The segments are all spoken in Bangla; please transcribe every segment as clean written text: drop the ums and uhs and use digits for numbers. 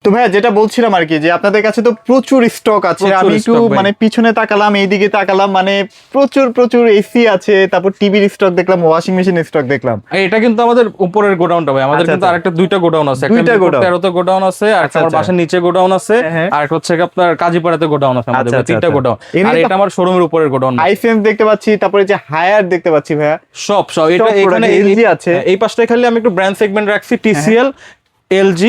তো ভাইয়া যেটা বলছিলাম আর কি যে আপনাদের কাছে তো প্রচুর স্টক আছে। প্রচুর আমি একটু stock ভাই। মানে পিছনে তাকালাম, এইদিকে তাকালাম, মানে প্রচুর প্রচুর এসি আছে, তারপর টিভির স্টক দেখলাম, ওয়াশিং মেশিনের স্টক দেখলাম। আর এটা কিন্তু আমাদের উপরের গোডাউনটা ভাই, আমাদের আচ্ছা, কিন্তু আচ্ছা। আরেকটা দুইটা গোডাউন আছে, একটা দুইটা মিরপুর গোডাউন। 13 গোডাউন আছে, আর আচ্ছা, আমার আচ্ছা। বাসার নিচে গোডাউন আছে, হ্যাঁ, হ্যাঁ। আর একটা হচ্ছে আপনার কাজীপাড়াতে গোডাউন আছে আমাদের, আচ্ছা, ভাই, আচ্ছা, তিনটা আচ্ছা। গোডাউন। এমনি আর তো এটা আমার শোরুমের উপরের গোডাউন। আইফেম দেখতে পাচ্ছি, তারপরে যে হায়ার দেখতে পাচ্ছি ভাইয়া। সব সব এটা এখানে LG আছে। এই পাশটায় খালি আমি একটু ব্র্যান্ড সেগমেন্ট রাখছি, TCL, LG,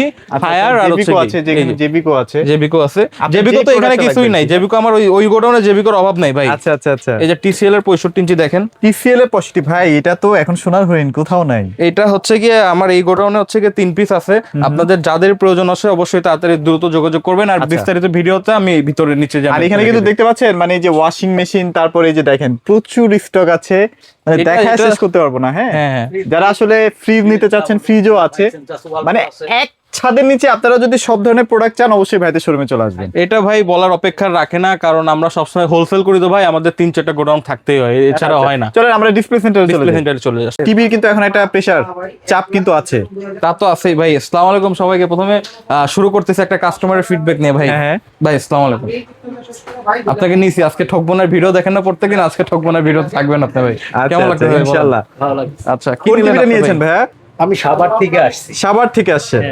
হায়ার আর হচ্ছে আছে, যেখানে জেবিকো আছে। জেবিকো আছে। আপনি জেবিকো যে তো এখানে product-টা কিছুই রাখবেন নাই, কি? জেবিকো আমার ওই গোডাউনে জেবিকোর অভাব নাই ভাই। আচ্ছা, আচ্ছা, আচ্ছা। এই যে TCL এর 65 ইঞ্চি দেখেন, TCL এর পজিটিভ ভাই, এটা তো এখন সোনার হরিণ কোথাও নাই। এটা হচ্ছে গিয়ে আমার এই গোডাউনে হচ্ছে গিয়ে 3 পিস আছে। আপনাদের যাদের প্রয়োজন আছে অবশ্যই তাড়াতাড়ি দ্রুত যোগাযোগ করবেন, আর আচ্ছা। বিস্তারিত ভিডিওতে আমি ভিতরে নিচে যাবো। আর এখানে কিন্তু দেখতে পাচ্ছেন মানে এই যে ওয়াশিং মেশিন, তারপরে এই যে দেখেন প্রচুর স্টক আছে, মানে এটা- দেখায় এটা- শেষ করতে পারবো না। হ্যাঁ, হ্যাঁ, হ্যাঁ। যারা আসলে ফ্রিজ নিতে চাচ্ছেন, ফ্রিজও আছে, মানে এক ছাদের নিচে আপনারা যদি সব ধরনের প্রোডাক্ট চান অবশ্যই ভাইদের শোরুমে চলে আসবেন। এটা ভাই বলার অপেক্ষা রাখে না, কারণ আমরা সবসময় হোলসেল করি তো ভাই, আমাদের 3-4টা গোডাউন থাকতেই হয়, এছাড়া হয় না। চলেন আমরা ডিসপ্লে সেন্টারে চলে ডিসপ্লে যাই। সেন্টারে চলে যাচ্ছে। টিভির কিন্তু এখন একটা প্রেসার চাপ কিন্তু আছে। তা তো আছেই ভাই। আসসালামু আলাইকুম সবাইকে। প্রথমে শুরু করতেছি একটা কাস্টমারের ফিডব্যাক নিয়ে ভাই। হ্যাঁ, হ্যাঁ। ভাই আসসালামু আলাইকুম। আপনাকে নিয়েছি আজকে ঠকবনের ভিডিও দেখেন না প্রত্যেকদিন, আজকে ঠকবনের ভিডিও থাকবেন আপনি ভাই। কেমন লাগছে ভাই? বলেন। ইনশাআল্লাহ। আচ্ছা, কি কোন নিলেন টিভিটা আপনি নিয়েছেন ভাই? ভাইয়া? আমি সাভার থেকে আসছি। সাভার থেকে আসছেন?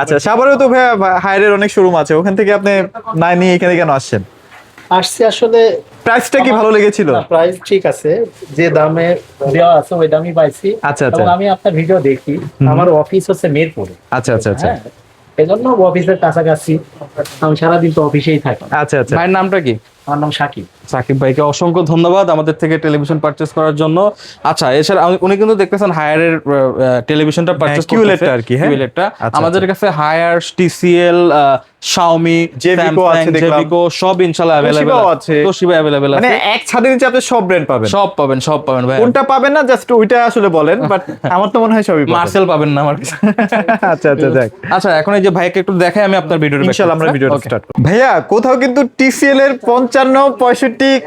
আচ্ছা, সাভারেও তো ভাইয়া হায়ারের অনেক শোরুম আছে, ওখান থেকে আপনি না নিয়ে এখানে কেন আসছেন? আসছি আসলে প্রাইসটা কি ভালো লেগেছিল? প্রাইস ঠিক আছে, যে দামে দেওয়া আছে ওই দামই পাইছি। আচ্ছা, আচ্ছা। এবং আমি আপনার ভিডিও দেখি, আমার অফিস হচ্ছে মিরপুরে। আচ্ছা, আচ্ছা, আচ্ছা। হ্যাঁ, এজন্য অফিসের কাছাকাছি, আমি সারাদিন তো অফিসেই থাকি। আচ্ছা, আচ্ছা। ভাইয়ের নামটা কি? আমার নাম সাকিব। সাকিব ভাইকে অসংখ্য ধন্যবাদ আমাদের থেকে টেলিভিশন পারচেজ করার জন্য। আচ্ছা, এছাড়া উনি কিন্তু দেখতেছেন হায়ারের টেলিভিশনটা পারচেজ QLED টা আর কি, হ্যাঁ? QLED টা। আচ্ছা, আমাদের আচ্ছা। কাছে হায়ার, TCL, Xiaomi, Jevico আছে Samsung, দেখলাম। Jevico সব ইনশাআল্লাহ अवेलेबल Toshiba আছে। Toshiba अवेलेबल মানে আছে। এক ছাদের নিচে আপনি সব ব্র্যান্ড পাবেন। সব পাবেন ভাই। কোনটা পাবেন না জাস্ট ওইটা আসলে বলেন, বাট আমার তো মনে হয় সবই পাবেন। মার্সেল পাবেন না আমার কাছে। আচ্ছা, আচ্ছা, যাক। আচ্ছা, এখন এই যে ভাইকে একটু দেখাই আমি আপনার ভিডিওটা। ইনশাআল্লাহ আমরা ভিডিওটা স্টার্ট করব। ভাইয়া কোথাও কিন্তু TCL এর 55-65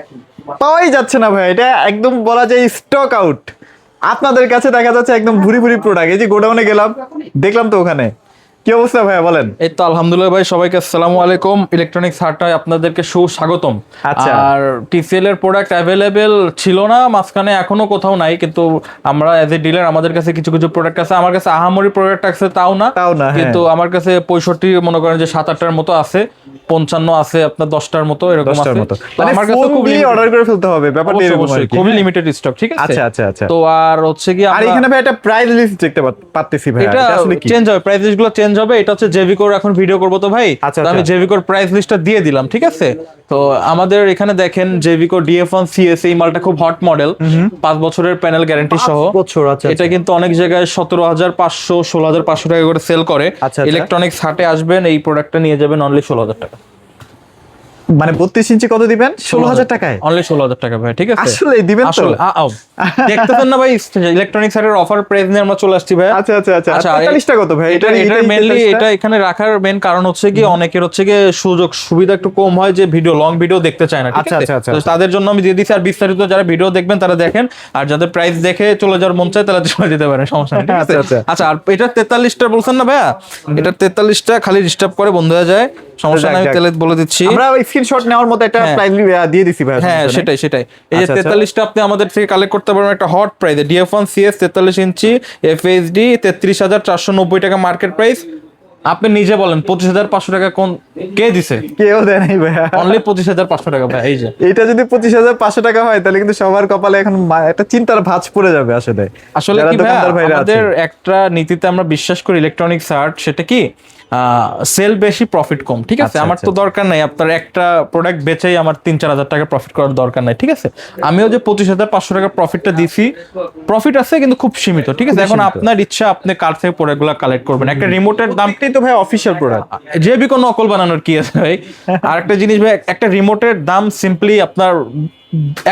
পাওয়াই যাচ্ছে না ভাই, এটা একদম বলা যায় স্টক আউট। আপনাদের কাছে দেখা যাচ্ছে একদম ভুরি ভুরি প্রোডাক্ট। এই যে গোডাউনে গেলাম, দেখলাম তো ওখানে। কি অবস্থা ভাইয়া বলেন? এই তো আলহামদুলিল্লাহ ভাই, সবাইকে আসসালামু আলাইকুম। ইলেকট্রনিক্স হাটটায় আপনাদেরকে সুস্বাগতম। আচ্ছা। আর TCL এর প্রোডাক্ট অ্যাভেলেবেল ছিল না মাঝখানে, এখনো কোথাও নাই, কিন্তু আমরা এজ এ ডিলার আমাদের কাছে কিছু কিছু প্রোডাক্ট আছে। আমার কাছে আহামরি প্রোডাক্ট আছে তাও না, হ্যাঁ। কিন্তু আমার কাছে 65 মনে করেন যে 7-8টার মতো আছে, 55 আছে আপনার 10টার মতো, এরকম 10টার আছে। মতো। তো মানে আমার কাছে ফোন খুব দিয়ে অর্ডার করে ফেলতে হবে, ব্যাপারটা অবশ্যই, এরকম আর অবশ্যই, কি। খুবই লিমিটেড স্টক, ঠিক আছে? আচ্ছা, আচ্ছা, আচ্ছা। তো আর হচ্ছে কি আর এখানে ভাই একটা প্রাইস লিস্ট দেখতে পাচ্ছি ভাই, এটা এটা আসলে কি? চেঞ্জ হবে, প্রাইস লিস্টগুলো চেঞ্জ হবে। এটা হচ্ছে জেভিকোর এখন ভিডিও করব তো ভাই, আচ্ছা, তো আমি আচ্ছা। জেভিকোর প্রাইস লিস্টটা দিয়ে দিলাম, ঠিক আছে? তো আমাদের এখানে দেখেন জেভিকো DF1 CS, এই মালটা খুব হট মডেল, 5 বছরের প্যানেল গ্যারান্টি সহ। 5 বছর, আচ্ছা, এটা কিন্তু অনেক জায়গায় 17,500 16,500 টাকা করে সেল করে। আচ্ছা, আচ্ছা। ইলেকট্রনিক্স হাটে আসবেন, এই প্রোডাক্টটা নিয়ে যাবেন অনলি 16,000 টাকা। মানে 32 ইঞ্চি কত দিবেন? 16,000 টাকায়? অনলি 16,000 টাকা ভাই, ঠিক আছে? আসলে দিবেন তো? আসলে দেখতেছেন না ভাই, ইলেকট্রনিক্স হাটের অফার প্রাইস নিয়ে আমরা চলে আসছি ভাই। আচ্ছা, আচ্ছা, আচ্ছা। আচ্ছা, 43টা কত ভাই? এটা মেইনলি এটা এখানে রাখার মেইন কারণ হচ্ছে কি, অনেকের হচ্ছে কি সুযোগ সুবিধা একটু কম হয়, যে লং ভিডিও দেখতে চায় না, ঠিক আচ্ছা, আছে? আচ্ছা, আচ্ছা। তো তাদের জন্য আমি দিয়ে দিচ্ছি। আর বিস্তারিত যারা ভিডিও দেখবেন তারা দেখেন, আর যাদের প্রাইস দেখে চলে যাওয়ার মন চায় তারা চলে যেতে পারে, সমস্যা নেই, ঠিক আছে? আচ্ছা, আচ্ছা। আচ্ছা, আর এটা 43টা বলছেন না ভাইয়া, এটা 43টা খালি ডিস্টার্ব করে বন্ধ হয়ে যায়, সমস্যা যাক, নাই, আমি যাক। তেলে বলে দিচ্ছি। আমরা স্ক্রিনশট নেওয়ার মতো একটা হ্যাঁ। প্রাইস দিয়ে দিছি ভাই। হ্যাঁ, সেটাই। এই যে আচ্ছা, আচ্ছা। 43টা আপনি আমাদের থেকে কালেক্ট করতে পারবেন একটা হট প্রাইসে। DF1 CS 43 ইঞ্চি FHD 33,490 টাকা মার্কেট প্রাইস। আপনি নিজে বলেন 25,500 টাকা কে দিছে? কেউ দেয় নাই ভাইয়া। অনলি 25,500 টাকা ভাই, এই যে। এটা যদি 25,500 টাকা হয় তাহলে কিন্তু সবার কপালে এখন একটা চিন্তার ভাঁজ পড়ে যাবে আসলে। আসলে যারা কি ভাই, দোকানদার ভাইরা আছে। আমাদের একটা নীতিতে আমরা বিশ্বাস করি ইলেকট্রনিক্স আর্ট, সেটা কি সেল বেশি প্রফিট কম, ঠিক আছে? আচ্ছা, আমার তো আচ্ছা। দরকার নাই আপনার একটা প্রোডাক্ট বেচেই আমার 3-4 হাজার টাকা প্রফিট করার দরকার নাই, ঠিক আছে? আমিও যে 25,500 টাকা প্রফিটটা দিছি, প্রফিট আছে কিন্তু খুব সীমিত, ঠিক আছে? এখন আপনার ইচ্ছা আপনি কার থেকে প্রোডাক্টগুলো কালেক্ট করবেন। একটা রিমোটের দাম এটাই তো ভাই অফিশিয়াল প্রোডাক্ট। জেবি কোনো নকল বানানোর কি আছে ভাই? আর একটা জিনিস ভাই, একটা রিমোটের দাম সিম্পলি আপনার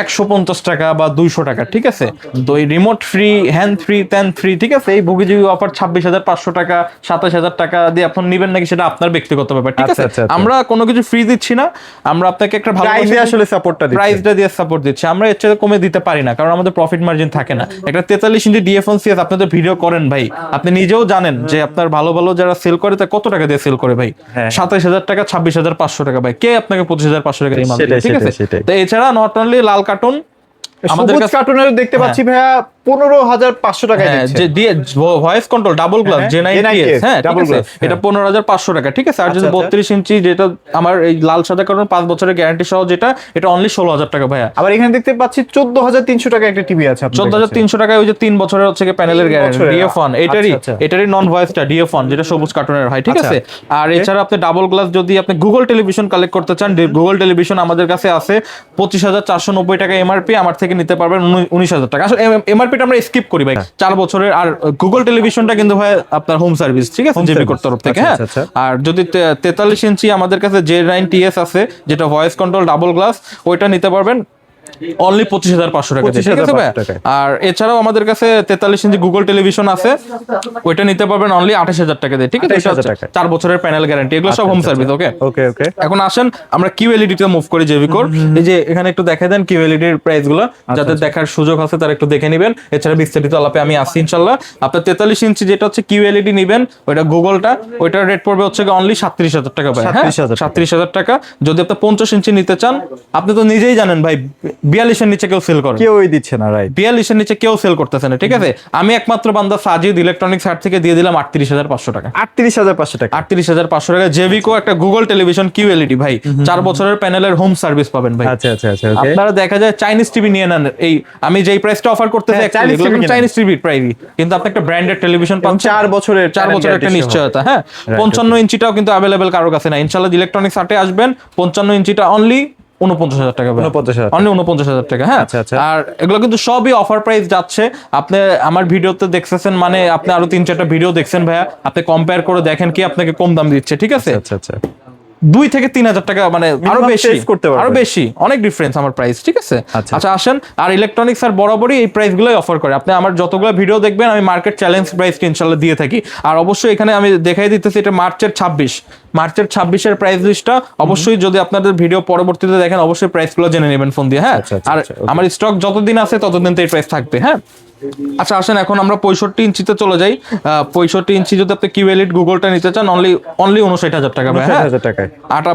150 টাকা বা 200 টাকা, ঠিক আছে? তো এই রিমোট ফ্রি, হ্যান্ড ফ্রি, ত্যান ফ্রি, ঠিক আছে? এই বুগিজুগি অফার 26,500 টাকা, 27,000 টাকা দিয়ে আপনি নেবেন নাকি সেটা আপনার ব্যক্তিগত ব্যাপার, ঠিক আছে? আচ্ছা, আচ্ছা। আমরা কোনো কিছু ফ্রি দিচ্ছি না, আমরা আপনাকে একটা ভালো প্রাইসে আসলে সাপোর্টটা দিচ্ছে। প্রাইসটা দিয়ে সাপোর্ট দিচ্ছি। আমরা এর চেয়ে কমে দিতে পারি না, কারণ আমাদের প্রফিট মার্জিন থাকে না। একটা 43 ইঞ্চি ডিএফএন সিএস আপনি তো ভিডিও করেন ভাই, আপনি নিজেও জানেন যে আপনার ভালো ভালো যারা সেল করে তা কত টাকা দিয়ে সেল করে ভাই? হ্যাঁ। 27,000 টাকা, 26,500 টাকা ভাই। কে আপনাকে 25,500 টাকা এই মাল দিবে, সেটাই, ঠিক আছে? সেটাই। তো এছাড়া নট অনলি লাল কার্টুন, আমাদের সবুজ কাছে কার্টুনের দেখতে পাচ্ছি ভাইয়া 15,500 টাকায় হ্যাঁ, দিচ্ছে। যে দিয়ে ভয়েস কন্ট্রোল ডাবল গ্লাস হ্যাঁ, J9 J9 TS, হ্যাঁ, ঠিক double আছে? glass, এটা হ্যাঁ। 15,500 টাকা, ঠিক আছে? আর যদি আচ্ছা, আচ্ছা। 32 ইঞ্চি যেটা আমার এই লাল সাদা কারণ 5 বছরের গ্যারান্টি সহ যেটা, এটা অনলি 16,000 টাকা ভাইয়া। আবার এখানে দেখতে পাচ্ছি 14,300 টাকা একটা টিভি আছে আপনাদের কাছে। 14,300 টাকায় ওই যে 3 বছরের হচ্ছে প্যানেলের গ্যারান্টি বছরের, ডিএফ1, আচ্ছা, আচ্ছা। এটারই নন ভয়েসটা ডিএফ1 যেটা সবুজ কার্টুনের হয়, ঠিক আচ্ছা। আছে? আর এছাড়া আপনি ডাবল গ্লাস যদি আপনি গুগল টেলিভিশন কালেক্ট করতে চান, গুগল টেলিভিশন আমাদের কাছে আছে 25,490 টাকা এমআরপি, আমার থেকে নিতে পারবেন 19,000 টাকা। আসলে এমআরপিটা আমরা স্কিপ করি ভাই, 4 বছরের। আর গুগল টেলিভিশনটা কিন্তু ভাই আপনার হোম সার্ভিস, ঠিক আছে? Home জেবিকোর service, তরফ থেকে, আচ্ছা, হ্যাঁ। আচ্ছা, আচ্ছা। আর যদি 43 ইঞ্চি আমাদের কাছে J9 TS আছে, যেটা ভয়েস কন্ট্রোল ডাবল গ্লাস, ওইটা নিতে পারবেন অনলি 25,500 টাকা দিয়ে, ঠিক আছে ভাই? 25,500 টাকায়। আর এছাড়াও আমাদের কাছে 43 ইঞ্চি গুগল টেলিভিশন আছে, ওইটা নিতে পারবেন অনলি 28,000 টাকা দিয়ে, ঠিক আছে? 28,000 টাকায়। 4 বছরের প্যানেল গ্যারান্টি, এগুলো সব হোম সার্ভিস, ওকে? ওকে, ওকে। এখন আসেন আমরা কিউএলইডি তে মুভ করি জেভিকোর। এই যে এখানে একটু দেখাই দেন কিউএলইডি এর প্রাইস গুলো, যাদের দেখার সুযোগ আছে তারা একটু দেখে নেবেন। এছাড়া বিস্তারিত আলাপে আমি আসছি ইনশাআল্লাহ। আপনার 43 ইঞ্চি যেটা হচ্ছে কিউএলইডি নেবেন, ওইটা গুগলটা, ওইটার রেট পড়বে হচ্ছে অনলি 37,000 টাকা ভাই, হ্যাঁ, 37,000 টাকা। 37,000 টাকা। যদি আপনি 50 ইঞ্চি নিতে চান, আপনি তো নিজেই জানেন ভাই 42 এর নিচে কেউ সেল করে, কেউই দিচ্ছে না, রাইট। 42 এর নিচে কেউ সেল করতেছে না, ঠিক আছে? আমি একমাত্র বান্দা সাজিদ ইলেকট্রনিক্স হাট থেকে দিয়ে দিলাম 38,500 টাকা। 38,500 টাকা। 38,500 টাকা জেভিকো একটা গুগল টেলিভিশন কিউএলইডি ভাই, 4 বছরের প্যানেলের হোম সার্ভিস পাবেন ভাই। আচ্ছা, আচ্ছা, আচ্ছা, ওকে। আপনারা দেখা যায় চাইনিজ টিভি নিয়ে নেন, এই আমি যেই প্রাইসটা অফার করতেছি হ্যাঁ, Chinese TV কিনেন। চাইনিজ টিভি প্রাইস, কিন্তু আপনি একটা ব্র্যান্ডেড টেলিভিশন পাচ্ছেন 4 বছরের 4 বছরের একটা guarantee সহ। নিশ্চয়তা, হ্যাঁ। 55 ইঞ্চিটাও কিন্তু अवेलेबल কারো কাছে না। ইনশাআল্লাহ ইলেকট্রনিক্স হাটে আসবেন, 55 ইঞ্চিটা অনলি 49,000 টাকা, 49,000 অনলি 49,000 টাকা, হ্যাঁ। আচ্ছা, আচ্ছা। আর এগুলো কিন্তু সবই অফার প্রাইস যাচ্ছে। আপনি আমার ভিডিওতে দেখতেছেন মানে আপনি আরো 3-4টা ভিডিও দেখছেন ভাইয়া, আপনি কম্পেয়ার করে দেখেন কি আপনাকে কম দাম দিচ্ছে, ঠিক আছে? আচ্ছা, আচ্ছা। 2 থেকে 3,000 টাকা, মানে আরো Minimum বেশি, save করতে পারবে। আরো বেশি, অনেক ডিফারেন্স আমার প্রাইস, ঠিক আছে? আচ্ছা। আচ্ছা আসেন, আর ইলেকট্রনিক্স আর বরাবরই এই প্রাইস গুলোই অফার করে। আপনি আমার যতগুলো ভিডিও দেখবেন আমি মার্কেট চ্যালেঞ্জ প্রাইস ইনশাআল্লাহ দিয়ে থাকি। আর অবশ্যই এখানে আমি দেখাই দিতেছি এটা মার্চের 26 এর প্রাইস লিস্টটা। অবশ্যই যদি আপনাদের ভিডিও পরবর্তীতে দেখেন, অবশ্যই প্রাইস গুলো জেনে নেবেন ফোন দিয়ে, হ্যাঁ। আচ্ছা, আচ্ছা, আর আচ্ছা, okay. আমার স্টক যতদিন আছে ততদিন তো এই প্রাইস থাকবে, হ্যাঁ। আচ্ছা আসেন এখন আমরা 65 ইঞ্চিতে চলে যাই। 65 ইঞ্চি যদি আপনি কিউএলইডি গুগলটা নিতে চান, অনলি 59,000 টাকা ভাই, হ্যাঁ। 59,000 টাকায়।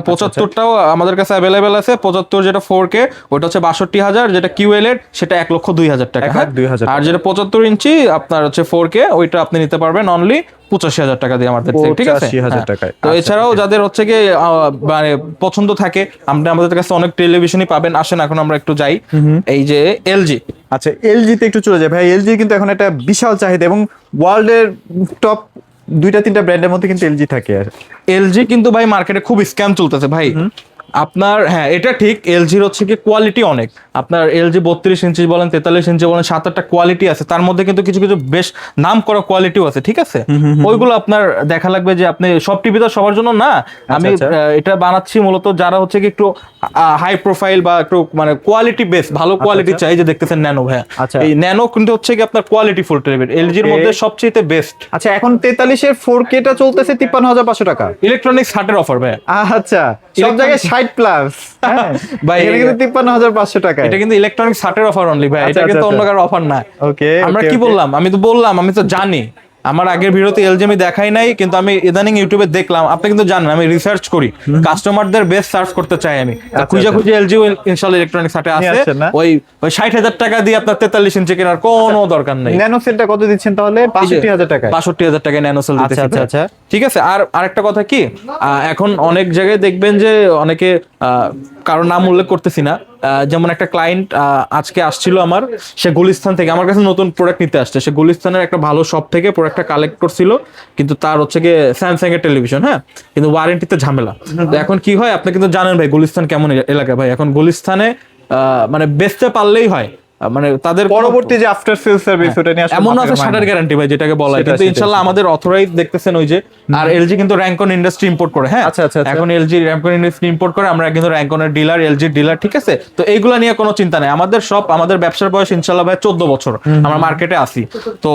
75টাও আমাদের কাছে অ্যাভেলেবেল আছে। 75 যেটা 4K ওটা হচ্ছে 62,000, যেটা কিউএলইডি সেটা 1,02,000 টাকা, হ্যাঁ। 1,02,000 আর যেটা 75 ইঞ্চি আপনার হচ্ছে 4K ওইটা আপনি নিতে পারবেন অনলি 85,000 টাকা দিয়ে আমাদের থেকে, ঠিক আছে? 85,000 হ্যাঁ। টাকায়। তো আচ্ছা, এছাড়াও যাদের হচ্ছে কি মানে পছন্দ থাকে, আমরা আমাদের কাছে অনেক টেলিভিশনই পাবেন। আসেন এখন আমরা একটু যাই এই যে এলজি। আচ্ছা, এলজি তে একটু চলে যায় ভাই। এলজি কিন্তু এখন একটা বিশাল চাহিদা এবং ওয়ার্ল্ডের টপ 2-3টা ব্র্যান্ডের মধ্যে কিন্তু এলজি থাকে। আর এলজি কিন্তু ভাই মার্কেটে খুব স্ক্যাম চলতেছে ভাই। আপনার হ্যাঁ এটা ঠিক, এলজির হচ্ছে কি কোয়ালিটি অনেক। আপনার এলজি 32 ইঞ্চি বলেন, 43 ইঞ্চি বলেন, 7-8টা কোয়ালিটি আছে, তার মধ্যে কিন্তু কিছু কিছু বেশ নাম করা কোয়ালিটিও আছে, ঠিক আছে? ওইগুলো আপনার দেখা লাগবে যে আপনি সব টিভি তো সবার জন্য না। আমি আচ্ছা। এটা বানাচ্ছি মূলত যারা হচ্ছে কি একটু হাই প্রোফাইল বা একটু মানে কোয়ালিটি বেস, ভালো কোয়ালিটি চাই। যে দেখতেছেন ন্যানো ভাইয়া, আচ্ছা। এই ন্যানো কিন্তু হচ্ছে কি আপনার কোয়ালিটি ফুল টেলিভিশন এলজির মধ্যে সবচেয়ে বেস্ট। আচ্ছা, এখন 43 এর 4K টা চলতেছে 53,500 টাকা। ইলেকট্রনিক্স হাটের অফার ভাইয়া। আচ্ছা, সব জায়গায় 60 প্লাস। ভাই, এখানে কিন্তু 53,500 টাকা। এটা কিন্তু ইলেকট্রনিক্স হাটের অফার অনলি ভাই, আচ্ছা, এটা কিন্তু আচ্ছা, অন্য কারো অফার না। ওকে, আমরা ওকে, কি ওকে। বললাম? আমি তো বললাম, আমি তো জানি। আমার আগের ভিডিওতে এলজি আমি দেখাই নাই, কিন্তু আমি ইদানিং ইউটিউবে দেখলাম। আপনি কিন্তু জানেন আমি রিসার্চ করি, কাস্টমারদের বেস্ট সার্চ করতে চাই আমি। খুঁজে খুঁজে এলজি ইনশাআল্লাহ ইলেকট্রনিক্স হাটে নিয়ে আছে। আসছেন না? ওই 60,000 টাকা দিয়ে আপনার 43 ইঞ্চি কেনার কোনো দরকার নেই। ন্যানো সেটটা কত দিচ্ছেন তাহলে? 65,000 টাকায়। 62,000 টাকায় ন্যানো সেল দিতেছি। আচ্ছা, আচ্ছা। ঠিক আছে। আর আরেকটা কথা কি, এখন অনেক জায়গায় দেখবেন যে অনেকে কারোর নাম উল্লেখ করতেছি না, যেমন একটা ক্লায়েন্ট আজকে আসছিল আমার, সে গুলিস্তান থেকে আমার কাছে নতুন প্রোডাক্ট নিতে আসছে। সে গুলিস্তানের একটা ভালো শপ থেকে প্রোডাক্টটা কালেক্ট করছিল, কিন্তু তার হচ্ছে গিয়ে স্যামসাং এর টেলিভিশন, হ্যাঁ, কিন্তু ওয়ারেন্টিতে ঝামেলা। তো এখন কি হয় আপনি কিন্তু জানেন ভাই গুলিস্তান কেমন এলাকা ভাই। এখন গুলিস্তানে মানে বেচতে পারলেই হয়, মানে তাদের পরবর্তী যে আফটার সেল সার্ভিস ওটা নিয়ে আসলে এমন মাথায় আছে মাথায় শাটার গ্যারান্টি ভাই যেটাকে বলা হয়, সেটা, কিন্তু সেটা, ইনশাআল্লাহ আমাদের অথরাইজ দেখতেছেন ওই যে। আর এলজি কিন্তু র্যাঙ্কন ইন্ডাস্ট্রি ইম্পোর্ট করে, হ্যাঁ আচ্ছা, আচ্ছা, আচ্ছা। এখন এলজি র্যাঙ্কন ইন্ডাস্ট্রি ইম্পোর্ট করে, আমরা কিন্তু র্যাঙ্কনের ডিলার, এলজির ডিলার, ঠিক আছে। তো এইগুলা নিয়ে কোনো চিন্তা নাই, আমাদের সব আমাদের ব্যবসার বয়স ইনশাআল্লাহ ভাই 14 বছর আমরা মার্কেটে আসি। তো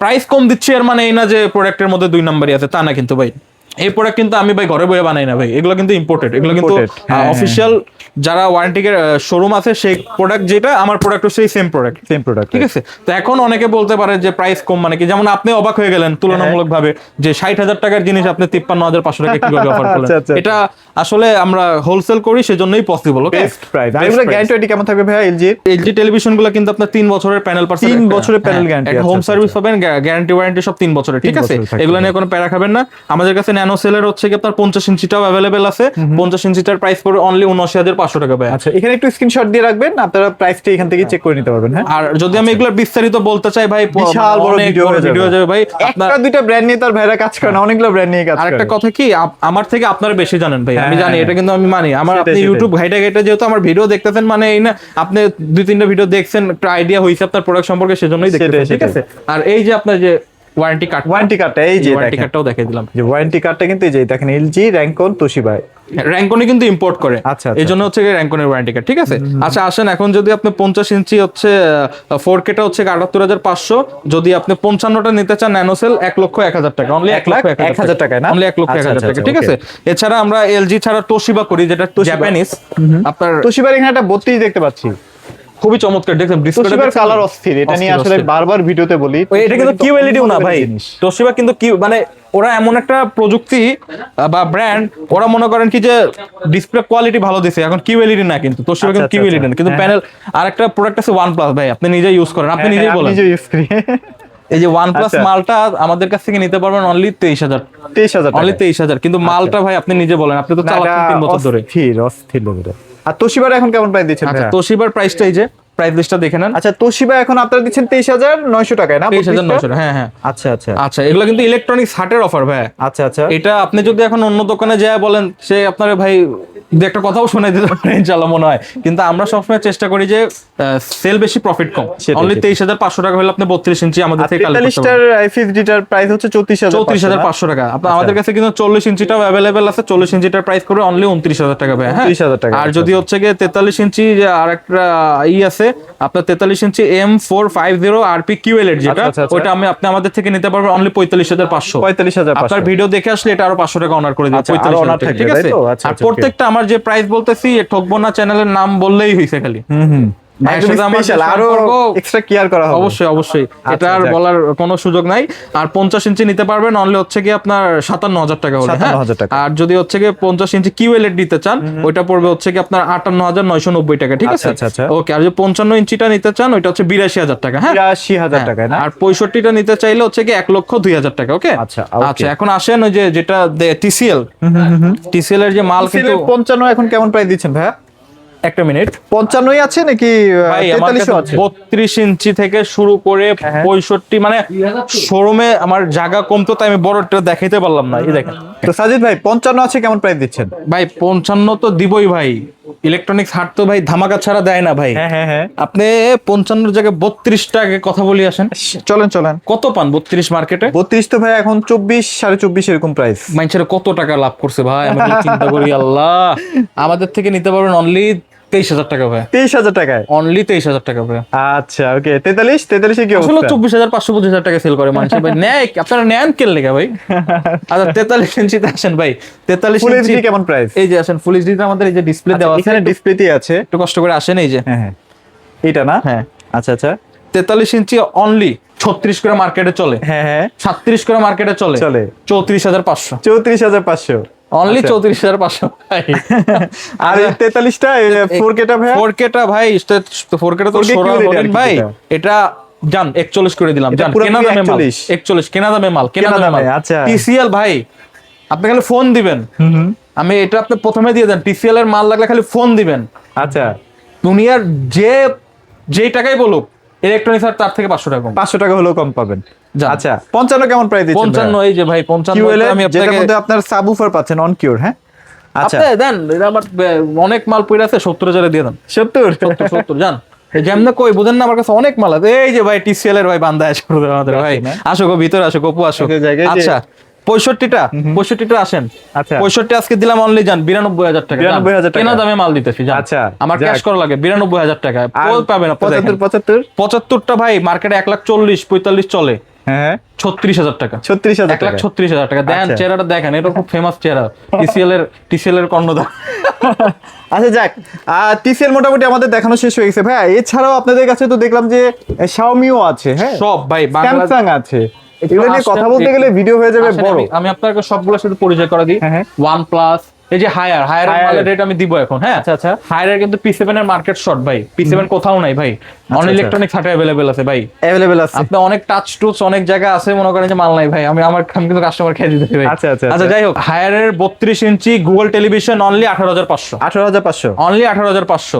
প্রাইস কম দিচ্ছি এর মানে এই না যে প্রোডাক্টের মধ্যে 2 নাম্বারই আছে, তা না কিন্তু ভাই। এই প্রোডাক্ট কিন্তু আমি ভাই ঘরে বসে বানাই না ভাই, এগুলো কিন্তু ইম্পোর্টেড, এগুলো কিন্তু Imported, হ্যাঁ, অফিসিয়াল যারা ওয়ারেন্টির শোরুম আছে সেই প্রোডাক্ট যেটা, আমার প্রোডাক্ট সেই সেম প্রোডাক্ট, সেম প্রোডাক্ট। ঠিক আছে। তো এখন অনেকে বলতে পারে যে প্রাইস কম মানে কি, যেমন আপনি অবাক হয়ে গেলেন তুলনামূলক ভাবে যে 60,000 টাকার জিনিস আপনি 53,500 টাকা কিভাবে অফার করলেন। আচ্ছা, আচ্ছা, এটা আসলে আমরা হোলসেল করি সেজন্যই পসিবল। ওকে, বেস্ট প্রাইস। আর এগুলো গ্যারান্টি কেমন থাকবে ভাই এলজি? এলজি টেলিভিশন গুলো কিন্তু আপনার 3 বছরের প্যানেল পার্সেন্ট, 3 বছরের panel guarantee একটা আছে, হোম আচ্ছা, সার্ভিস পাবেন, গ্যারান্টি ওয়ারেন্টি সব 3 বছরের, ঠিক 3 আছে। বছরের থাকবে। এগুলো নিয়ে কোনো প্যারা খাবেন না। আমাদের কাছে ন্যানো সেলের হচ্ছে কি আপনার 50 ইঞ্চিটাও অ্যাভেলেবেল আছে, 50 ইঞ্চিটার প্রাইস পড়ে অনলি 79,500 টাকা ভাই। আচ্ছা, এখানে একটু স্ক্রিনশট দিয়ে রাখবেন, আপনারা প্রাইসটা এখান থেকে চেক করে নিতে পারবেন। হ্যাঁ, আর যদি আমি এগুলোর বিস্তারিত বলতে চাই ভাই, বিশাল বড় অনেক ভিডিও বড় ভিডিও হয়ে যাবে ভাই। একটা দুইটা ব্র্যান্ড নিয়ে তার ভাইরা কাজ করে না, অনেকগুলো ব্র্যান্ড নিয়ে কাজ করে। আরেকটা কথা কি, আমার থেকে আপনারা বেশি জানেন ভাই, আমি হ্যাঁ, জানি, হ্যাঁ, এটা কিন্তু আমি মানি। আমার সেটাই, আপনি সেটাই। ইউটিউব ঘাইটা ঘাইটা যেহেতু আমার ভিডিও দেখতেছেন, মানে এই না আপনি 2-3টা ভিডিও দেখছেন, একটা আইডিয়া হইছে আপনার প্রোডাক্ট সম্পর্কে, সেজন্যই দেখতেছেন, সেটাই, ঠিক আছে। আর এই যে আপনার যে ওয়ারেন্টি কার্ড, ওয়ারেন্টি কার্ডটা এই যে ওয়ারেন্টি দেখেন, কার্ডটাও দেখিয়ে দিলাম। যে ওয়ারেন্টি কার্ডটা কিন্তু এই যে দেখেন এলজি, র্যাঙ্কন, তোশিবা। র্যাঙ্কনি কিন্তু ইম্পোর্ট করে, আচ্ছা, আচ্ছা। এই জন্য হচ্ছে র্যাঙ্কনের ওয়ারেন্টি কার্ড, ঠিক আছে। আচ্ছা আসেন, এখন যদি আপনি 50 ইঞ্চি হচ্ছে 4K টা হচ্ছে 78,500, যদি আপনি 55টা নিতে চান ন্যানো সেল 1,01,000 টাকা, অনলি 1,01,000 টাকায় না? অনলি 1,01,000 আচ্ছা, টাকা, আচ্ছা, ঠিক আছে। এছাড়া আমরা এলজি ছাড়া তোশিবা করি, যেটা জাপানিজ। আপনার তোশিবার এখানে একটা 32 দেখতে পাচ্ছি। খুবই চমৎকার, দেখেন তোশিবার কালার অস্থির, এটা নিয়ে আসলে বারবার ভিডিওতে বলি। এটা কিন্তু কিউএলইডিও না ভাই, জিনিস। তোশিবা কিন্তু কি মানে ওরা এমন একটা প্রযুক্তি বা ব্র্যান্ড, ওরা মনে করেন কি যে ডিসপ্লে কোয়ালিটি ভালো দিছে, এখন কিউএলইডি না কিন্তু তোশিবা কিন্তু আচ্ছা, কিউএলইডি না কিন্তু হ্যাঁ। প্যানেল। আর একটা প্রোডাক্ট আছে OnePlus ভাই, আপনি নিজে ইউজ করেন, আপনি হ্যাঁ, নিজেই আমি বলেন। নিজে ইউজ করি। এই যে OnePlus আচ্ছা। মালটা আমাদের কাছ থেকে নিতে পারবেন অনলি 23,000, 23,000 অনলি টাকা। 23,000, কিন্তু মালটা ভাই আপনি নিজে বলেন, আপনি তো চালাচ্ছেন 3 বছর ধরে। অস্থির অস্থির লেভেলের। আর তোশিবার এখন কেমন প্রাইস দিচ্ছেন আচ্ছা ভাইয়া? তোশিবার প্রাইসটা এই যে প্রাইস লিস্টটা দেখে নেন। আচ্ছা, তোশিবা এখন আপনারা দিচ্ছেন 23,900 টাকায় না? 23,900, হ্যাঁ হ্যাঁ। আচ্ছা, আচ্ছা, আচ্ছা এগুলো কিন্তু ইলেকট্রনিক্স হাটের অফার ভাই। আচ্ছা, আচ্ছা। এটা আপনি যদি এখন অন্য দোকানে যায় বলেন, সে আপনার ভাই দু একটা কথাও শোনাই দিতে পারে ইনশাআল্লাহ মনে হয়। কিন্তু আমরা সবসময় চেষ্টা করি যে সেল বেশি প্রফিট কম। সেটাই, অনলি সেটাই। 23,500 টাকা হলে আপনি 32 ইঞ্চি আমাদের থেকে কালেক্ট করতে 43টার পারবেন। আইফিএসডিটার প্রাইস হচ্ছে 34,500 টাকা। আপনার আমাদের কাছে কিন্তু 40 ইঞ্চিটাও অ্যাভেলেবেল আছে, 40 ইঞ্চিটার প্রাইস করে অনলি 29,000 টাকা ভাই। হ্যাঁ 29,000 টাকা। আর যদি হচ্ছে গিয়ে 43 ইঞ্চি যে আরেকটা আছে আপনার 43 ইঞ্চি M450 RP QLED যেটা, আচ্ছা, আচ্ছা, আচ্ছা। ওইটা আপনি আমাদের থেকে নিতে পারবেন অনলি 45,500। 45,500। আপনার ভিডিও দেখে আসলে এটা আরো 500 টাকা অনার করে দিই, আচ্ছা, আরো 45,000 honor টাকা, থাকবে, ঠিক তাই আছে। তো? আচ্ছা, আর আচ্ছা, প্রত্যেকটা আমার যে প্রাইস বলতেছি ঠকবো না, চ্যানেলের নাম বললেই হইছে খালি। ভাইয়ের সাথে আমার যে স্পেশাল আরো সম্পর্ক- এক্সট্রা কেয়ার করা হবে। অবশ্যই অবশ্যই, এটা আর যাক। বলার কোনো সুযোগ নাই। আর 50 ইঞ্চি নিতে পারবেন অনলি হচ্ছে কি আপনার 57,000 টাকা হলে, হ্যাঁ। 57,000 টাকা। আর যদি হচ্ছে কি 50 ইঞ্চি QLED নিতে চান, ওইটা পড়বে হচ্ছে কি আপনার 58,990 টাকা, ঠিক আছে। আচ্ছা, আচ্ছা। ওকে, আর যদি 55 ইঞ্চিটা নিতে চান ওইটা হচ্ছে 82,000 টাকা, হ্যাঁ। 83,000 টাকায় না? আর 65টা নিতে চাইলে হচ্ছে কি 1,02,000 টাকা। ওকে আচ্ছা, okay। আচ্ছা, এখন আসেন ওই যে যেটা TCL এর যে মাল কিন্তু 55 এখন কেমন প্রাইস দিচ্ছেন ভাইয়া? একটা মিনিট 55ই আছে নাকি ভাই, আমার 43ও কাছে আছে? 32 ইঞ্চি থেকে শুরু করে 65, মানে শোরুমে আমার জায়গা কমতো তাই আমি বড়টা দেখাইতে পারলাম না। এই দেখেন তো সাজিদ ভাই 55 আছে কেমন প্রাইস দিচ্ছেন? ভাই 55 তো দিবই ভাই, ইলেকট্রনিক্স হাট তো ভাই ধামাকা ছাড়া দেয় না ভাই। হ্যাঁ, হ্যাঁ, হ্যাঁ। আপনি 55 জায়গায় 32 টাকা কথা বলি আসেন, চলেন চলেন। কত পান 32 মার্কেটে? 32 তো ভাই এখন 24, 24.5 এরকম প্রাইস। মানুষের কত টাকা লাভ করছে ভাই, আমি খালি চিন্তা করি আল্লাহ। আমাদের থেকে নিতে পারবেন অনলি 23,000 টাকা ভাই, 23,000 টাকায়। অনলি 23,000 টাকা ভাই। আচ্ছা, ওকে। 43 এ কি আসলে অবস্থা? 24,500 25,000 টাকা সেল করে মানুষ ভাই। নেয় আপনারা নেন কেন লেগা ভাই? আচ্ছা 43 ইঞ্চিতে আসেন ভাই, 43 ফুল ইঞ্চি এইচডি কেমন প্রাইস? এই যে আসেন, ফুল এইচডি আমাদের এই যে ডিসপ্লে দেওয়া আছে, এখানে ডিসপ্লেতেই আছে। একটু কষ্ট করে আসেন এই যে, হ্যাঁ, হ্যাঁ, এটা না? হ্যাঁ আচ্ছা, আচ্ছা। 43 ইঞ্চি অনলি 36 করে মার্কেটে চলে, হ্যাঁ, হ্যাঁ, 37 করে মার্কেটে চলে, চলে। 34,500, 34,500। অনলি আচ্ছা। 34,500 ভাই। আর এই 43টা 4K টা ভাই? 4K টা ভাই, 4K টা তো 4K সোরা QLED বলেন আর কি ভাই, যেটা। এটা জান 41 করে দিলাম, এটা জান পুরোপুরি কেনা দামে মাল, 41 41 কেনা দামে মাল, কেনা কেনা দামে মাল। দামে, আচ্ছা। TCL ভাই, আপনি খালি ফোন দিবেন, আমি এটা আপনি প্রথমে দিয়ে দেন, TCL এর মাল লাগলে খালি ফোন দিবেন, আচ্ছা, দুনিয়ার যেই টাকাই বলুক ইলেকট্রনিক্স আর তার থেকে 500 টাকা কম। 500 টাকা হলেও কম পাবেন। যান। আচ্ছা, 55 কেমন প্রাইস দিচ্ছেন? 55 এই যে ভাই 55 QLED আমি যেটার আপনাকে মধ্যে আপনার সাবউফার পাচ্ছেন অন কিউর, হ্যাঁ? আচ্ছা, আপনি দেন, এটা আমার অনেক মাল পড়ে আছে, 70,000 দিয়ে দেন, 70 70 জান যেমন কই বুঝেন না, আমার কাছে অনেক মাল আছে। এই যে ভাই টিসিএল এর ভাই বান্দা আসে আমাদের ভাই, আসো গো ভিতরে আসো, গপু আসো। এই জায়গায় যে- আচ্ছা 65টা আসেন। আচ্ছা। 65 আজকে দিলাম অনলি জান 92,000 টাকা। 92,000 টাকা। কেনা দামে মাল দিতেছি জান। আচ্ছা, আমার যাক। ক্যাশ করা লাগে 92,000 টাকা। পোল পাবেন আপনি দেখেন। 75 75টা ভাই মার্কেটে 1,40,45 চলে, হ্যাঁ 36,000 টাকা। 36,000 টাকা। 1,36,000 টাকা দেন। আচ্ছা। চেহারাটা দেখেন, এটা খুব ফেমাস চেহারা। টিসিএল এর কর্ণধার। আচ্ছা যাক, টিসিএল মোটামুটি আমাদের দেখানো শেষ হয়ে গেছে ভাইয়া। এছাড়াও আপনাদের কাছে তো দেখলাম যে শাওমিও আছে, হ্যাঁ সব ভাই বাংলা স্যামসাং আছে। এগুলো নিয়ে কথা বলতে গেলে ভিডিও হয়ে যাবে আসেন, বড়। আমি আপনাকে সবগুলোর সাথে পরিচয় করা দিই। হ্যাঁ, হ্যাঁ। OnePlus, এই যে হায়ার Haier। মালের রেট আমি দিব এখন, হ্যাঁ। আচ্ছা, আচ্ছা। হায়ারের কিন্তু P7 এর মার্কেট শর্ট ভাই, P7 কোথাও নাই ভাই, অন আচ্ছা। ইলেকট্রনিক্স হাটে अवेलेबल আছে ভাই। অ্যাভেলেবল আছে। আপনি অনেক টাচ টুচ অনেক জায়গা আছে, মনে করেন যে মাল নাই ভাই, আমি কিন্তু কাস্টমার খেয়ে দিতেছি ভাই। আচ্ছা, আচ্ছা, আচ্ছা আচ্ছা। যাই হোক, হায়ারের 32 inch Google television only 18,500, 18,500, only 18,500।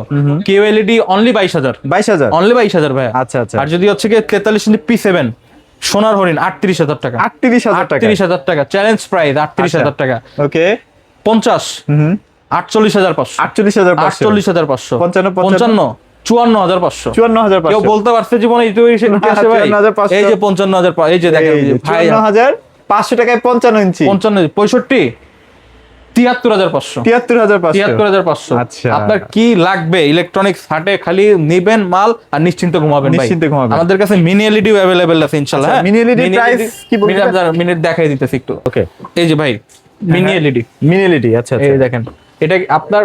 QLED only 22,000, 22,000। Only 22,000 ভাই। আচ্ছা, আচ্ছা। আর যদি হচ্ছে কি 43 ইঞ্চি P7 সোনার হরিণ 38,000 টাকা। 38,000 টাকা। 38,000 টাকা চ্যালেঞ্জ প্রাইস, 38,000 টাকা। ওকে। 50 48,500, 48,500, 48,500, 55, 55 54,500। 54,500। কেউ বলতে পারছে জীবনে ইউটিউবে এসে কি আসে ভাই? 54,500। এই যে 55,000, এই যে দেখেন এই যে ভাই 54,500 টাকায় 55 ইঞ্চি। 55 65 73,500, 73,500। 73,500। আচ্ছা। আপনার কি লাগবে ইলেকট্রনিক্স হাটে, খালি নেবেন মাল আর নিশ্চিন্তে ঘুমাবেন ভাই। নিশ্চিন্তে ঘুমাবেন। আমাদের কাছে মিনি এলইডি अवेलेबल আছে ইনশাআল্লাহ। আচ্ছা, হ্যাঁ, mini LED price কি বলবেন? মিনিট দেখাই দিতেছি একটু। ওকে। এই যে ভাই মিনি এলইডি, মিনি এলইডি। আচ্ছা, এই আচ্ছা। দেখেন, এটা আপনার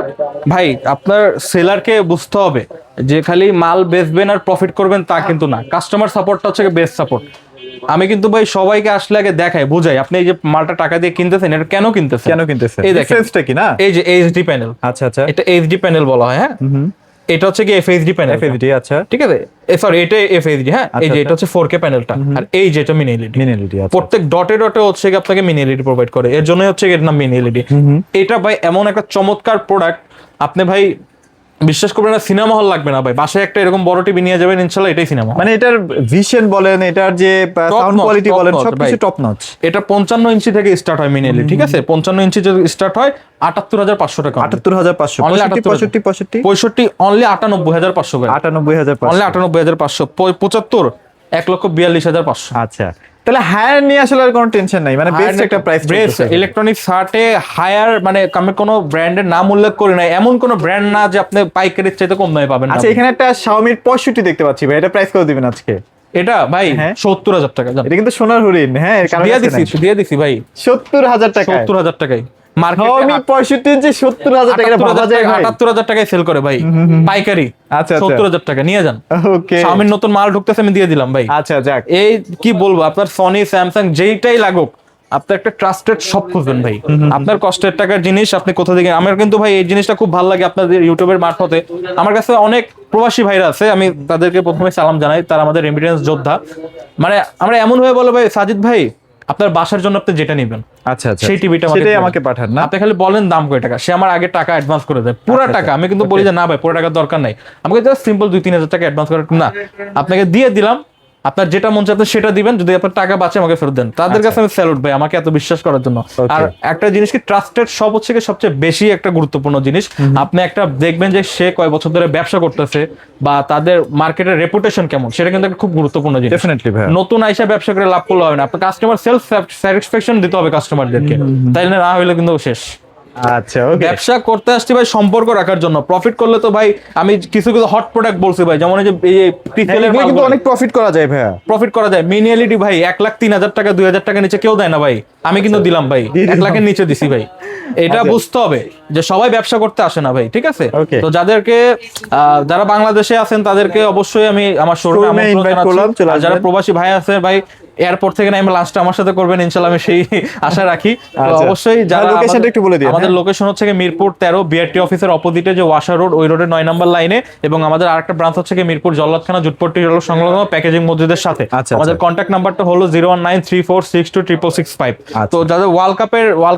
ভাই, আপনার সেলারকে বুঝতে হবে যে খালি মাল বেচবেন আর প্রফিট করবেন তা কিন্তু না। কাস্টমার সাপোর্টটা হচ্ছে বেস্ট সাপোর্ট। আমি কিন্তু ভাই সবাইকে আসলে আগে দেখাই, বুঝাই আপনি এই যে মালটা টাকা দিয়ে কিনতেছেন, এটা কেন কিনতেছেন, কেন কিনতেছেন? এই দেখেন ডিফারেন্সটা কি না? এই যে এইচডি প্যানেল, আচ্ছা, আচ্ছা। এটা এইচডি প্যানেল বলা হয়, হ্যাঁ। এটা হচ্ছে কি এফএইচডি প্যানেল, এফএইচডি। আচ্ছা। ঠিক আছে, সরি এটা এফএইচডি, হ্যাঁ। এই যে আচ্ছা। এটা হচ্ছে 4K প্যানেলটা, আর এই যে এটা মিনি এলইডি। Mini LED. আচ্ছা। প্রত্যেক ডটে ডটে হচ্ছে কি আপনাকে মিনি এলইডি প্রোভাইড করে, এর জন্য হচ্ছে এর নাম মিনি এলইডি। এটা ভাই এমন একটা চমৎকার প্রোডাক্ট, আপনি ভাই বিশ্বাস করবেন না, সিনেমা হল লাগবে না ভাই, বাসায় একটা এরকম বড় টিভি নিয়ে যাবেন, ইনশাআল্লাহ এটাই সিনেমা। মানে এটার ভিশন বলেন, এটার যে সাউন্ড notch, কোয়ালিটি top বলেন, notch, সবকিছু ভাই। Top notch. এটা 55 ইঞ্চি থেকে স্টার্ট হয় মিনি এলইডি, ঠিক আছে। 55 ইঞ্চি যদি স্টার্ট হয় 78,500 টাকা, 78,500। Only 65, 65, 65 অনলি 98,500 করে, 98,500। অনলি 98,500। 75 1,42,500। আচ্ছা, তাহলে হায়ার নিয়ে আসলে আর কোনো টেনশন নাই, মানে বেস্ট একটা প্রাইস। ইলেকট্রনিক্স হার্টে হায়ার, মানে আমি কোনো ব্র্যান্ডের নাম উল্লেখ করি না, এমন কোনো ব্র্যান্ড না যে আপনি পাইকারির চাইতে কম দামে পাবেন না। আচ্ছা, এখানে একটা Xiaomi 65 দেখতে পাচ্ছি ভাই, এটা প্রাইস কত দিবেন আজকে? এটা ভাই হ্যাঁ। 70,000 টাকা জান। এটা কিন্তু সোনার হরিণ, হ্যাঁ, এর কারণ দিয়ে দিছি ভাই 70,000 টাকা। 70,000 টাকায় মার্কেটে Xiaomi 65 ইঞ্চি 70,000 টাকা, এটা ভাবা যায় ভাই? 78,000 টাকায় সেল করে ভাই পাইকারি। আচ্ছা, আচ্ছা। 70,000 টাকা নিয়ে যান। ওকে। Xiaomi নতুন মাল ঢুকতেছে, আমি দিয়ে দিলাম ভাই। আচ্ছা, যাক। এই কি বলবো, আপনার সনি স্যামসাং যেইটাই লাগুক, আপনার একটা ট্রাস্টেড শপ খুঁজবেন ভাই। আপনার কষ্টের টাকার জিনিস আপনি কোথা থেকে, আমার কিন্তু ভাই এই জিনিসটা খুব ভালো লাগে আপনাদের ইউটিউবের মারফতে। আমার কাছে অনেক প্রবাসী ভাইরা আছে, আমি তাদেরকে প্রথমে সালাম জানাই, তারা আমাদের রেমিটেন্স যোদ্ধা। মানে আমরা এমন ভাবে বলে ভাই, সাজিদ ভাই আপনার বাসার জন্য আপনি যেটা নেবেন, আচ্ছা, আচ্ছা, সেই টিভিটা সেটাই আমাকে পাঠান না? আপনি খালি বলেন দাম কয় টাকা, সে আমার আগে টাকা অ্যাডভান্স করে দেয়, পুরো টাকা। আমি কিন্তু বলি যে না ভাই পুরো টাকার দরকার নাই, আমাকে জাস্ট সিম্পল 2-3 হাজার টাকা অ্যাডভান্স করে না, আপনাকে দিয়ে দিলাম, আপনার যেটা মন চায় আপনি সেটা দিবেন, যদি আপনার টাকা বাঁচে আমাকে ফেরত দেন। তাদের কাছে আমি স্যালুট ভাই, আমাকে এত বিশ্বাস করার জন্য। আর একটা জিনিস কি, ট্রাস্টেড সব হচ্ছে কি সবচেয়ে বেশি একটা গুরুত্বপূর্ণ জিনিস। আপনি একটা দেখবেন যে সে কয় বছর ধরে ব্যবসা করতেছে, বা তাদের মার্কেটের রেপুটেশন কেমন, সেটা কিন্তু একটা খুব গুরুত্বপূর্ণ জিনিস। ডেফিনেটলি ভাই। নতুন আইসা ব্যবসা করে লাভ করলে হবে না, আপনার কাস্টমার সেলফ স্যাটিসফ্যাকশন দিতে হবে কাস্টমারদেরকে, তাই না হইলে কিন্তু শেষ। আচ্ছা, ওকে। ব্যবসা করতে আসছি ভাই সম্পর্ক রাখার জন্য, প্রফিট করলে তো ভাই আমি কিছু কিছু হট প্রোডাক্ট বলছি ভাই, যেমন এই যে TCL এর এগুলো কিন্তু অনেক প্রফিট করা যায় ভাইয়া। প্রফিট করা যায়। মিনি এলইডি ভাই 1,03,000 টাকা, 2,000 টাকা নিচে কেউ দেয় না ভাই, আমি কিন্তু দিলাম ভাই, 1 লাখের নিচে দিছি ভাই। এটা বুঝতে হবে যে সবাই ব্যবসা করতে আসে না ভাই, ঠিক আছে। Okay. তো যাদেরকে যারা বাংলাদেশে আছেন তাদেরকে অবশ্যই আমি আমার শোরুমে Showroom এ invite করলাম, চলে আর যারা আসবেন। প্রবাসী ভাই আছে ভাই, এয়ারপোর্ট থেকে না লাঞ্চটা আমার সাথে করবেন ইনশাআল্লাহ, আমি সেই আশা রাখি। তো আচ্ছা। অবশ্যই যারা লোকেশনটা একটু বলে দিন। আমাদের লোকেশন হচ্ছে গিয়ে মিরপুর 13 বিআরটি অফিসের অপোজিটে যে ওয়াশার রোড, ওই রোডের 9 নম্বর লাইনে, এবং আমাদের আরেকটা ব্রাঞ্চ হচ্ছে গিয়ে মিরপুর জল্লাদখানা জুটপট্টি রোড সংলগ্ন প্যাকেজিং মসজিদের সাথে। আচ্ছা, আমাদের কন্ট্যাক্ট নাম্বারটা হলো 01934626665। তো যাদের ওয়ার্ল্ড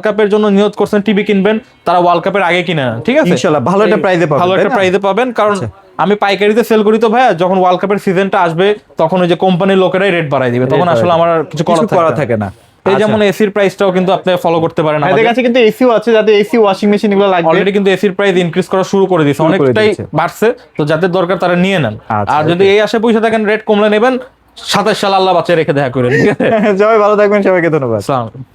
কাপের জন্য নিয়ত করছেন টিভি কিনবেন, তারা ওয়ার্ল্ড কাপের আগে কিনে নেন, ঠিক আছে। ইনশাআল্লাহ ভালো একটা প্রাইসে পাবেন, ভালো একটা তাই না? প্রাইসে পাবেন, কারণ আমি পাইকারিতে সেল করি তো ভাইয়া, যখন ওয়ার্ল্ড কাপের সিজনটা আসবে তখন ওই যে কোম্পানির লোকেরাই রেট বাড়াই দিবে, তখন আসলে আমার আর কিছু কিছু করা করা থাকে থাকে না। এই যেমন এসির প্রাইসটাও কিন্তু আপনি ফলো করতে পারেন ভাইদের কাছে কিন্তু এসিও আছে, যাতে এসি ওয়াশিং মেশিন এগুলো লাগবে অলরেডি কিন্তু এসির প্রাইস ইনক্রিজ করা শুরু করে দিয়েছে, শুরু করে অনেকটাই দিয়েছে। বাড়ছে, তো যাদের দরকার তারা নিয়ে নেন। আচ্ছা, আর যদি এই আশে পয়সা থাকেন রেট কমলে নেবেন, 27 সাল আল্লাহ বাঁচিয়ে রেখে দেখা করেন, ঠিক আছে? সবাই ভালো থাকবেন, সবাইকে ধন্যবাদ। আসসালামু আলাইকুম।